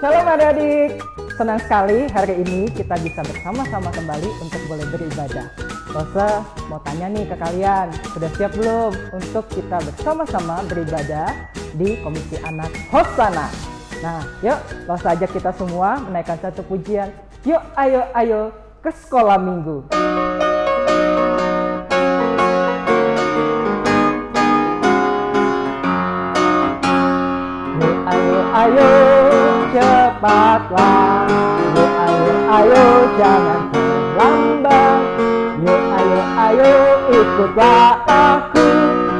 Shalom adik-adik, senang sekali hari ini kita bisa bersama-sama kembali untuk boleh beribadah. Rose mau tanya nih ke kalian, sudah siap belum untuk kita bersama-sama beribadah di Komisi Anak Hosana? Nah, yuk langsung aja kita semua menaikkan satu pujian. Yuk ayo ke sekolah minggu. Ayo cepatlah, yuk ayo jangan terlambat. Yuk ayo ikutlah aku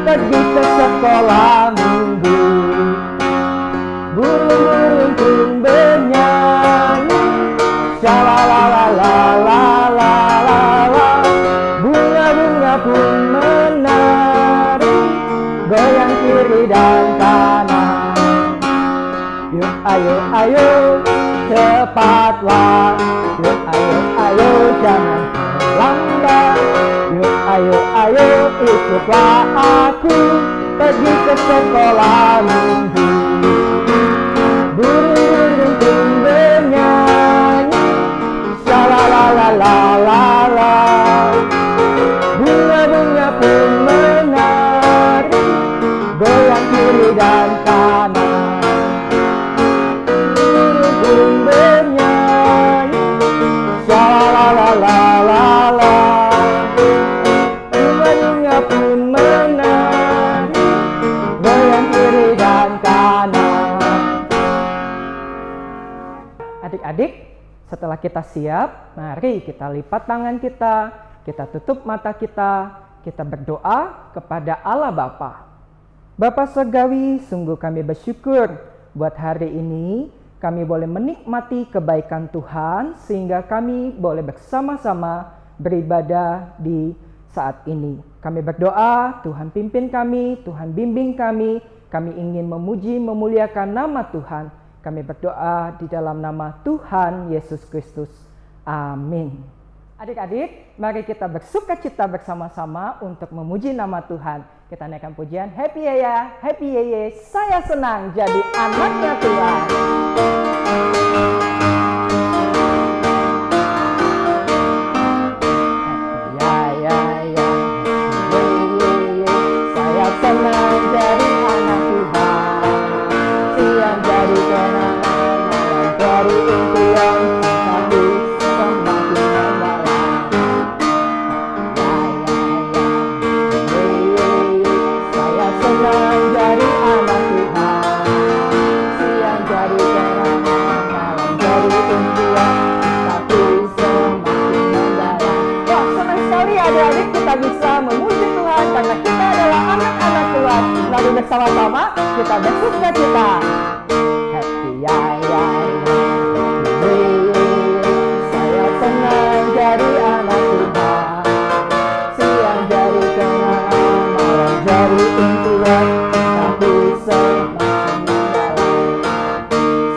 pergi ke sekolah minggu. Burung-burung pun bernyanyi, shalalalalalalalala. Bunga-bunga pun menari, goyang kiri dan kanan. Yuk ayo cepatlah, yuk ayo jangan terlambat. Yuk ayo ikutlah aku pergi ke sekolah minggu. Burung-burung pun bernyanyi, shalalalalala. Bunga-bunga pun menari, goyang kiri dan kanan. Bernyanyi, shalalalalala. Bunga-bunga pun menari, goyang kiri dan kanan. Adik-adik, setelah kita siap, mari kita lipat tangan kita tutup mata kita berdoa kepada Allah Bapa. Bapa Surgawi, sungguh kami bersyukur buat hari ini kami boleh menikmati kebaikan Tuhan sehingga kami boleh bersama-sama beribadah di saat ini. Kami berdoa, Tuhan pimpin kami, Tuhan bimbing kami ingin memuji, memuliakan nama Tuhan. Kami berdoa di dalam nama Tuhan Yesus Kristus. Amin. Adik-adik, mari kita bersukacita bersama-sama untuk memuji nama Tuhan. Kita naikkan pujian, happy ya, happy ye, saya senang jadi anaknya Tuhan. Saya senang jadi anak Tuhan. Siang jadi kenangan, dari impian tapi semakin mendalam. Saya senang jadi anak Tuhan. Siang jadi kenangan, malam jadi impian tapi semakin mendalam. Wah, senang sekali adik-adik kita bisa memuji Tuhan karena kita adalah anak-anak Tuhan. Lalu bersama-sama kita bersukacita. Happy ya. Saya senang jadi anak Tuhan. Siang jadi kenangan, malam jadi impian tapi semakin mendalam.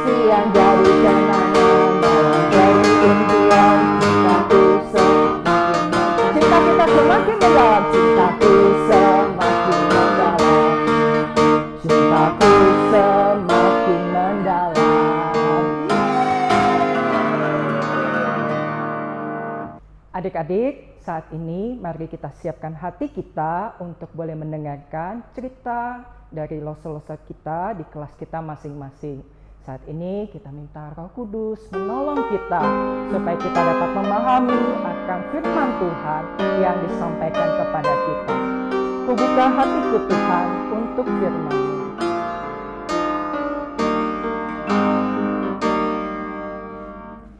Siang jadi kenangan, malam jadi impian tapi semakin mendalam. Cinta kita semakin mendalam, cintaku semakin mendalam. Cintaku semakin mendalam. Adik-adik, saat ini mari kita siapkan hati kita untuk boleh mendengarkan cerita dari loso-loso kita di kelas kita masing-masing. Saat ini kita minta Roh Kudus menolong kita supaya kita dapat memahami akan firman Tuhan yang disampaikan kepada kita. Kubuka hatiku Tuhan untuk firman-Mu.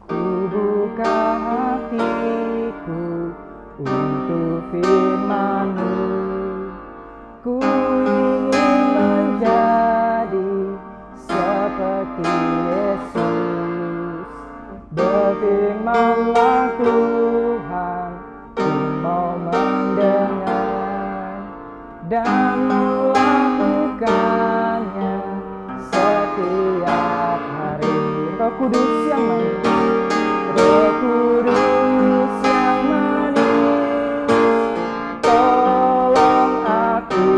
Kubuka hatiku untuk firman-Mu. Ku ingin menjadi seperti Yesus. Berfirmanlah Tuhan, ku mau mendengar dan melakukannya setiap hari. Roh Kudus yang manis, Roh Kudus yang manis, tolong aku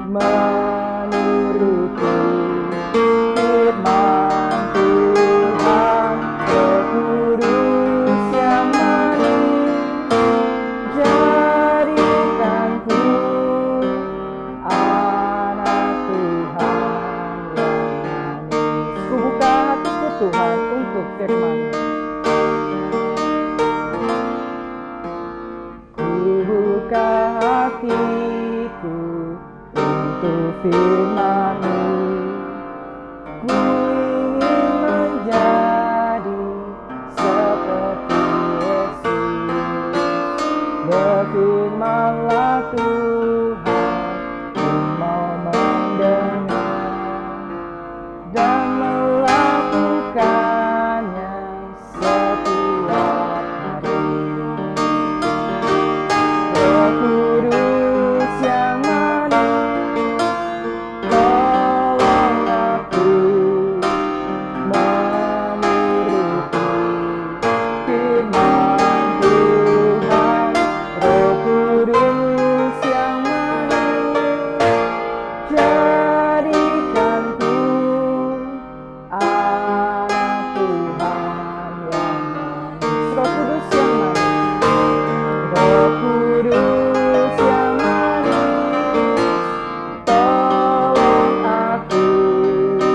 menuruti firman untuk firman-Mu. Ku ingin menjadi seperti Yesus. Berfirman-Lah Tuhan, ku mau mendengar dan melakukannya setiap hari. Roh Kudus yang manis, tolong aku menuruti firman Tuhan. Roh Kudus yang manis, jadikanku anak Tuhan yang manis. Roh Kudus yang manis, Roh Kudus yang manis, tolong aku menuruti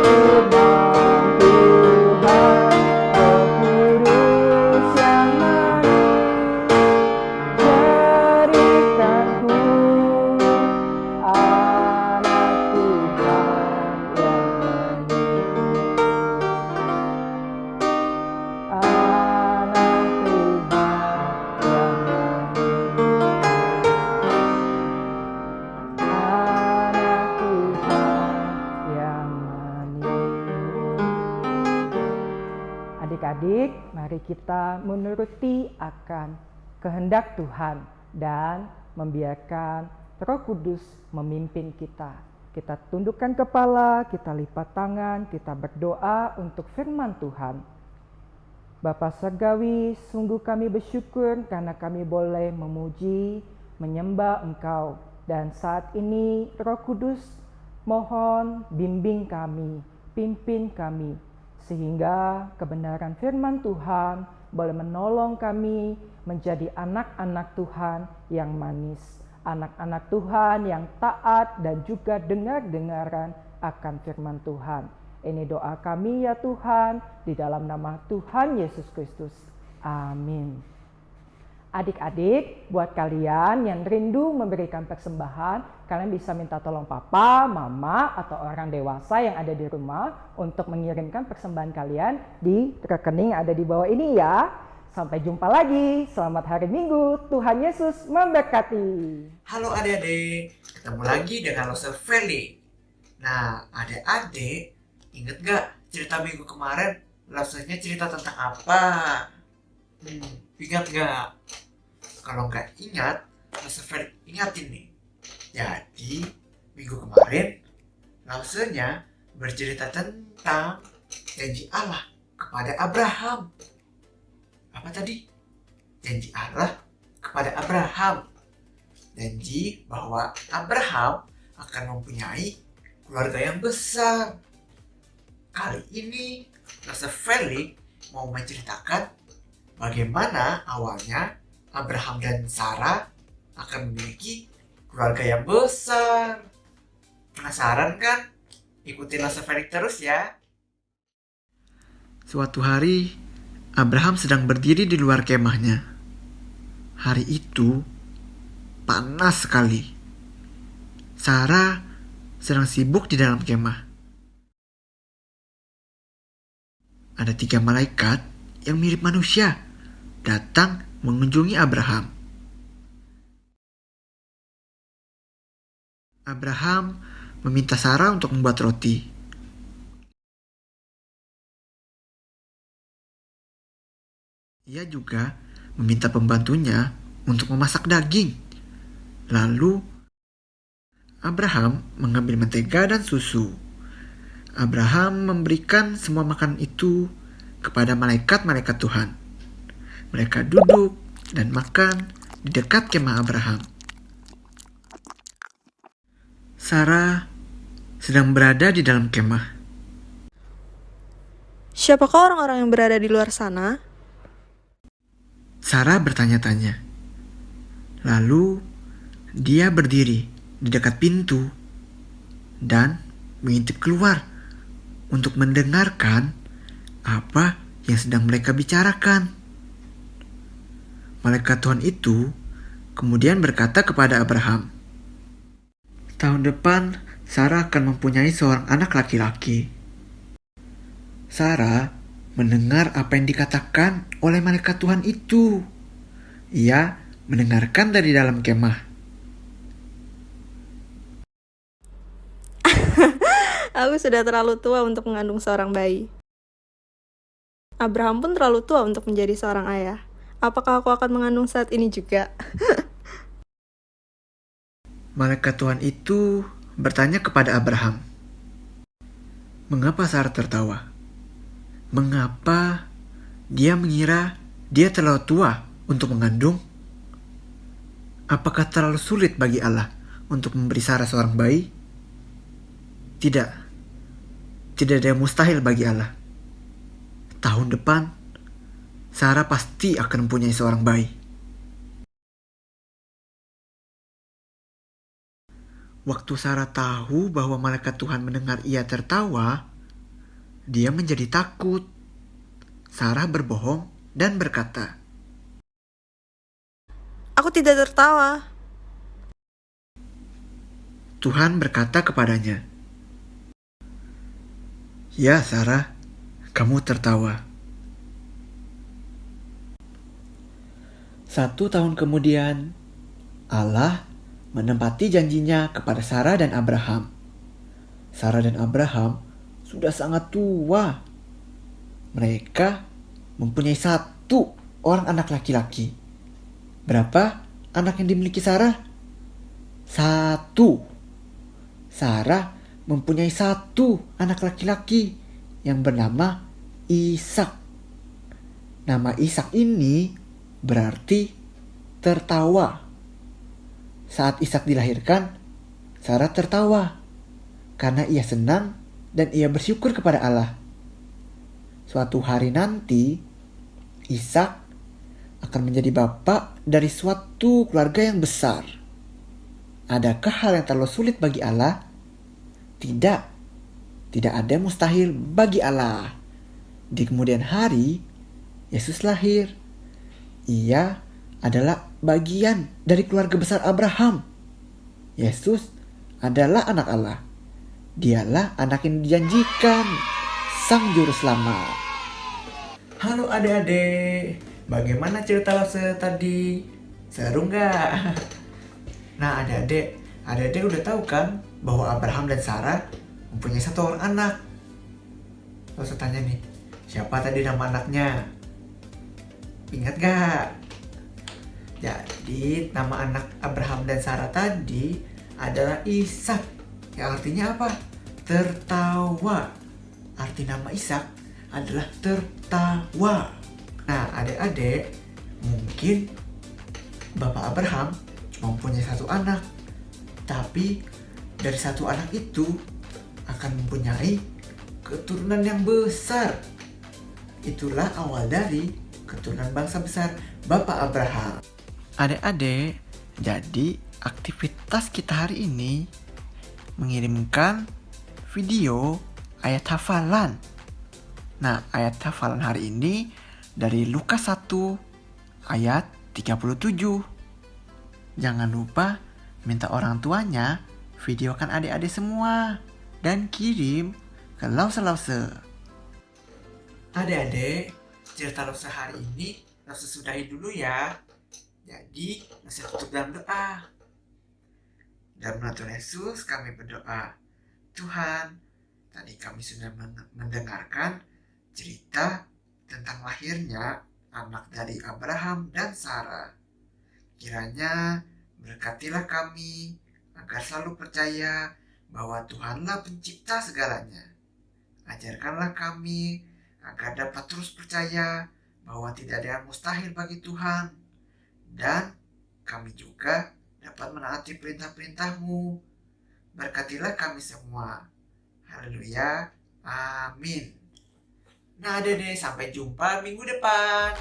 firman Tuhan. Roh Kudus yang manis, jadikanku anak Tuhan yang manis. Anak Tuhan yang manis. Anak Tuhan yang manis. Adik-adik, mari kita menuruti akan kehendak Tuhan dan membiarkan Roh Kudus memimpin kita. Kita tundukkan kepala, kita lipat tangan, kita berdoa untuk firman Tuhan. Bapa Surgawi, sungguh kami bersyukur karena kami boleh memuji, menyembah Engkau. Dan saat ini Roh Kudus mohon bimbing kami, pimpin kami, sehingga kebenaran firman Tuhan boleh menolong kami menjadi anak-anak Tuhan yang manis. Anak-anak Tuhan yang taat dan juga dengar-dengaran akan firman Tuhan. Ini doa kami ya Tuhan, di dalam nama Tuhan Yesus Kristus. Amin. Adik-adik, buat kalian yang rindu memberikan persembahan, kalian bisa minta tolong papa, mama, atau orang dewasa yang ada di rumah untuk mengirimkan persembahan kalian di rekening yang ada di bawah ini ya. Sampai jumpa lagi, selamat hari Minggu, Tuhan Yesus memberkati. Halo adik-adik, ketemu lagi dengan Loser Feli. Nah, adik-adik, inget gak cerita minggu kemarin? Losernya cerita tentang apa? Ingat gak? Kalau nggak ingat, Loser Feli ingatin nih. Jadi, minggu kemarin, Losernya bercerita tentang janji Allah kepada Abraham. Apa tadi? Janji Allah kepada Abraham. Janji bahwa Abraham akan mempunyai keluarga yang besar. Kali ini, Loser Feli mau menceritakan bagaimana awalnya Abraham dan Sarah akan memiliki keluarga yang besar. Penasaran kan? Ikutin Loser Feli terus ya. Suatu hari, Abraham sedang berdiri di luar kemahnya. Hari itu panas sekali. Sarah sedang sibuk di dalam kemah. Ada 3 malaikat yang mirip manusia datang mengunjungi Abraham. Abraham meminta Sarah untuk membuat roti. Ia juga meminta pembantunya untuk memasak daging. Lalu, Abraham mengambil mentega dan susu. Abraham memberikan semua makanan itu kepada malaikat-malaikat Tuhan. Mereka duduk dan makan di dekat kemah Abraham. Sarah sedang berada di dalam kemah. Siapakah orang-orang yang berada di luar sana? Sarah bertanya-tanya. Lalu, dia berdiri di dekat pintu dan mengintip keluar untuk mendengarkan apa yang sedang mereka bicarakan. Malaikat Tuhan itu kemudian berkata kepada Abraham, "Tahun depan, Sarah akan mempunyai seorang anak laki-laki." Sarah mendengar apa yang dikatakan oleh malaikat Tuhan itu. Ia mendengarkan dari dalam kemah. Aku sudah terlalu tua untuk mengandung seorang bayi. Abraham pun terlalu tua untuk menjadi seorang ayah. Apakah aku akan mengandung saat ini juga? Malaikat Tuhan itu bertanya kepada Abraham, "Mengapa Sarah tertawa? Mengapa dia mengira dia terlalu tua untuk mengandung? Apakah terlalu sulit bagi Allah untuk memberi Sarah seorang bayi? Tidak, tidak ada yang mustahil bagi Allah. Tahun depan, Sarah pasti akan mempunyai seorang bayi." Waktu Sarah tahu bahwa malaikat Tuhan mendengar ia tertawa, dia menjadi takut. Sarah berbohong dan berkata, Aku tidak tertawa. Tuhan berkata kepadanya, "Ya Sarah, kamu tertawa." 1 tahun kemudian, Allah menempati janjinya kepada Sarah dan Abraham. Sarah dan Abraham sudah sangat tua. Mereka mempunyai 1 orang anak laki-laki. Berapa anak yang dimiliki Sarah? 1. Sarah mempunyai 1 anak laki-laki yang bernama Ishak. Nama Ishak ini berarti tertawa. Saat Ishak dilahirkan, Sarah tertawa karena ia senang dan ia bersyukur kepada Allah. Suatu hari nanti, Ishak akan menjadi bapak dari suatu keluarga yang besar. Adakah hal yang terlalu sulit bagi Allah? Tidak. Tidak ada yang mustahil bagi Allah. Di kemudian hari, Yesus lahir. Ia adalah bagian dari keluarga besar Abraham. Yesus adalah anak Allah. Dialah anak yang dijanjikan, Sang Juru Selamat. Halo adik-adik, bagaimana cerita Lause tadi? Seru nggak? Nah adik-adik udah tahu kan bahwa Abraham dan Sarah mempunyai 1 orang anak. Lause tanya nih, siapa tadi nama anaknya? Ingat gak? Jadi nama anak Abraham dan Sarah tadi adalah Ishak. Yang artinya apa? Tertawa. Arti nama Ishak adalah tertawa. Nah adik-adik, mungkin Bapak Abraham cuma mempunyai 1 anak. Tapi dari 1 anak itu akan mempunyai keturunan yang besar. Itulah awal dari keturunan bangsa besar Bapak Abraham. Adik-adik, jadi aktivitas kita hari ini mengirimkan video ayat hafalan. Nah, ayat hafalan hari ini dari Lukas 1 ayat 37. Jangan lupa minta orang tuanya videokan adik-adik semua dan kirim ke Lause-Lause. Adik-adik, cerita Lause hari ini Lause sudahi dulu ya. Jadi, Lause tutup dalam doa. Dalam nama Tuhan Yesus kami berdoa. Tuhan, tadi kami sudah mendengarkan cerita tentang lahirnya anak dari Abraham dan Sarah. Kiranya berkatilah kami agar selalu percaya bahwa Tuhanlah pencipta segalanya. Ajarkanlah kami agar dapat terus percaya bahwa tidak ada yang mustahil bagi Tuhan. Dan kami juga dapat menaati perintah-perintah-Mu. Berkatilah kami semua. Haleluya. Amin. Nah, Dede, sampai jumpa minggu depan.